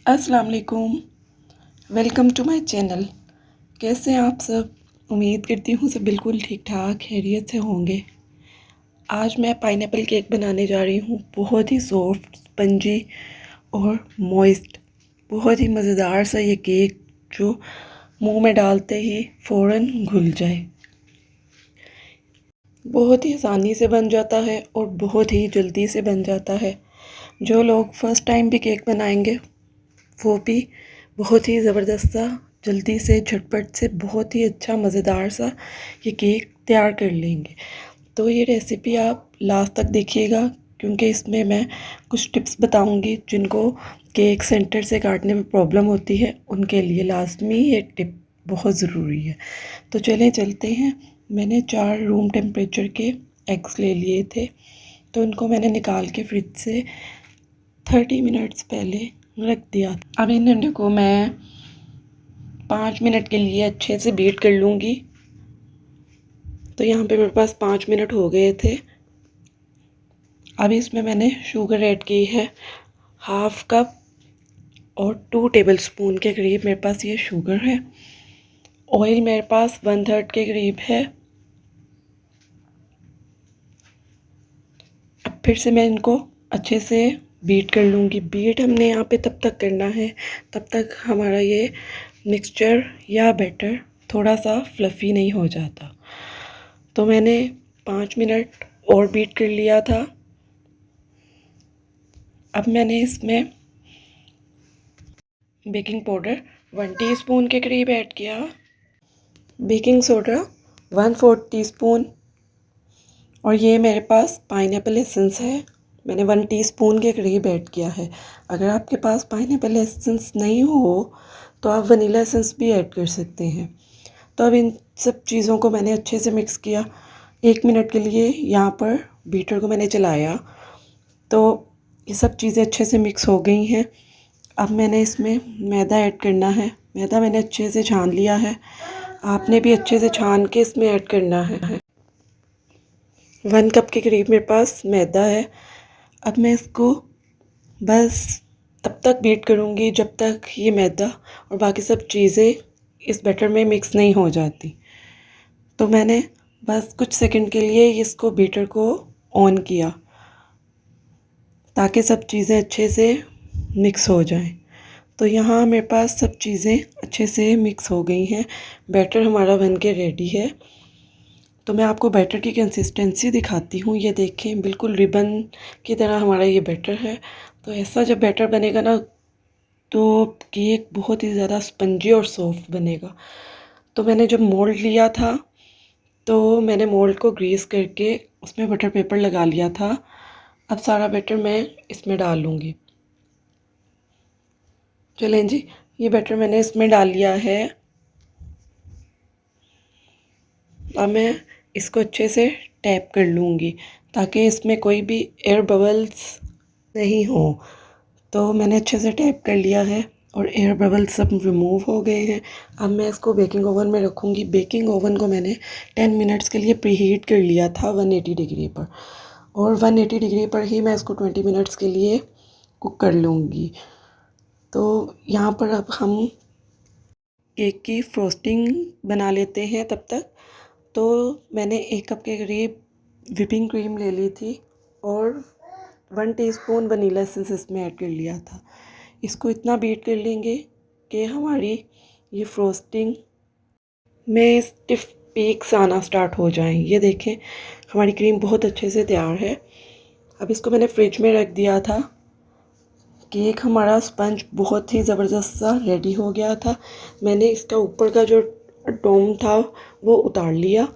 अस्सलाम वालेकुम। Welcome to my channel. कैसे हैं आप सब? उम्मीद करती हूँ सब बिल्कुल ठीक ठाक खैरियत से होंगे। आज मैं पाइनएप्पल केक बनाने जा रही हूँ। बहुत ही सॉफ्ट, स्पंजी और मॉइस्ट, बहुत ही मज़ेदार सा ये केक जो मुंह में डालते ही फ़ौरन घुल जाए। बहुत ही आसानी से बन जाता है और बहुत ही जल्दी से बन जाता है। जो लोग फ़र्स्ट टाइम भी केक बनाएंगे वो भी बहुत ही ज़बरदस्त सा, जल्दी से, झटपट से, बहुत ही अच्छा मज़ेदार सा ये केक तैयार कर लेंगे। तो ये रेसिपी आप लास्ट तक देखिएगा, क्योंकि इसमें मैं कुछ टिप्स बताऊंगी जिनको केक सेंटर से काटने में प्रॉब्लम होती है, उनके लिए लाजमी ये टिप बहुत ज़रूरी है। तो चलें चलते हैं। मैंने 4 रूम टेम्परेचर के एग्स ले लिए थे, तो उनको मैंने निकाल के फ्रिज से 30 मिनट्स पहले रख दिया। अब इन अंडे को मैं 5 मिनट के लिए अच्छे से बीट कर लूँगी। तो यहाँ पे मेरे पास 5 मिनट हो गए थे। अभी इसमें मैंने शुगर ऐड की है, हाफ कप और 2 टेबलस्पून के करीब मेरे पास ये शुगर है। ऑयल मेरे पास 1/3 के करीब है। अब फिर से मैं इनको अच्छे से बीट कर लूँगी। बीट हमने यहाँ पे तब तक करना है तब तक हमारा ये मिक्सचर या बैटर थोड़ा सा फ्लफ़ी नहीं हो जाता। तो मैंने 5 मिनट और बीट कर लिया था। अब मैंने इसमें बेकिंग पाउडर 1 टीस्पून के करीब ऐड किया, बेकिंग सोडा 1/4 टीस्पून, और ये मेरे पास पाइनएप्पल एसेंस है, मैंने 1 टीस्पून के करीब ऐड किया है। अगर आपके पास पाइनएप्पल एसेंस नहीं हो तो आप वनीला एसेंस भी ऐड कर सकते हैं। तो अब इन सब चीज़ों को मैंने अच्छे से मिक्स किया। 1 मिनट के लिए यहाँ पर बीटर को मैंने चलाया, तो ये सब चीज़ें अच्छे से मिक्स हो गई हैं। अब मैंने इसमें मैदा ऐड करना है। मैदा मैंने अच्छे से छान लिया है, आपने भी अच्छे से छान के इसमें ऐड करना है। 1 कप के करीब मेरे पास मैदा है। अब मैं इसको बस तब तक बीट करूँगी जब तक ये मैदा और बाकी सब चीज़ें इस बैटर में मिक्स नहीं हो जाती। तो मैंने बस कुछ सेकंड के लिए इसको बीटर को ऑन किया ताकि सब चीज़ें अच्छे से मिक्स हो जाएं। तो यहाँ मेरे पास सब चीज़ें अच्छे से मिक्स हो गई हैं। बैटर हमारा बन के रेडी है। तो मैं आपको बैटर की कंसिस्टेंसी दिखाती हूँ। ये देखें, बिल्कुल रिबन की तरह हमारा ये बैटर है। तो ऐसा जब बैटर बनेगा ना तो केक बहुत ही ज़्यादा स्पंजी और सॉफ्ट बनेगा। तो मैंने जब मोल्ड लिया था तो मैंने मोल्ड को ग्रीस करके उसमें बटर पेपर लगा लिया था। अब सारा बैटर मैं इसमें डाल लूँगी। चलें जी, ये बैटर मैंने इसमें डाल लिया है। अब मैं इसको अच्छे से टैप कर लूँगी ताकि इसमें कोई भी एयर बबल्स नहीं हो। तो मैंने अच्छे से टैप कर लिया है और एयर बबल्स सब रिमूव हो गए हैं। अब मैं इसको बेकिंग ओवन में रखूँगी। बेकिंग ओवन को मैंने 10 मिनट्स के लिए प्रीहीट कर लिया था 180 डिग्री पर, और 180 डिग्री पर ही मैं इसको 20 मिनट्स के लिए कुक कर लूँगी। तो यहाँ पर अब हम केक की फ्रोस्टिंग बना लेते हैं तब तक। तो मैंने 1 कप के करीब व्हिपिंग क्रीम ले ली थी और 1 टीस्पून वनीला एसेंस इसमें ऐड कर लिया था। इसको इतना बीट कर लेंगे कि हमारी ये फ्रोस्टिंग में स्टिफ पीक्स आना स्टार्ट हो जाएं। ये देखें, हमारी क्रीम बहुत अच्छे से तैयार है। अब इसको मैंने फ्रिज में रख दिया था। केक हमारा स्पंज बहुत ही ज़बरदस्त सा रेडी हो गया था। मैंने इसका ऊपर का जो डोम था वो उतार लिया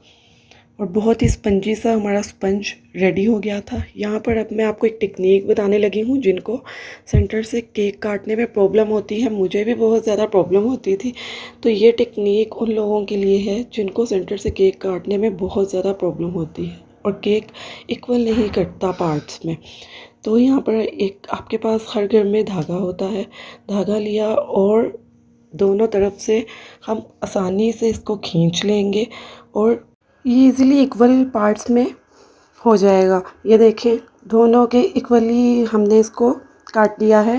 और बहुत ही स्पंजी सा हमारा स्पंज रेडी हो गया था। यहाँ पर अब मैं आपको एक टेक्निक बताने लगी हूँ जिनको सेंटर से केक काटने में प्रॉब्लम होती है। मुझे भी बहुत ज़्यादा प्रॉब्लम होती थी। तो ये टेक्निक उन लोगों के लिए है जिनको सेंटर से केक काटने में बहुत ज़्यादा प्रॉब्लम होती है और केक इक्वल नहीं कटता पार्ट्स में। तो यहाँ पर एक आपके पास हर घर में धागा होता है। धागा लिया और दोनों तरफ से हम आसानी से इसको खींच लेंगे और ये इजीली इक्वल पार्ट्स में हो जाएगा। ये देखें, दोनों के इक्वली हमने इसको काट लिया है।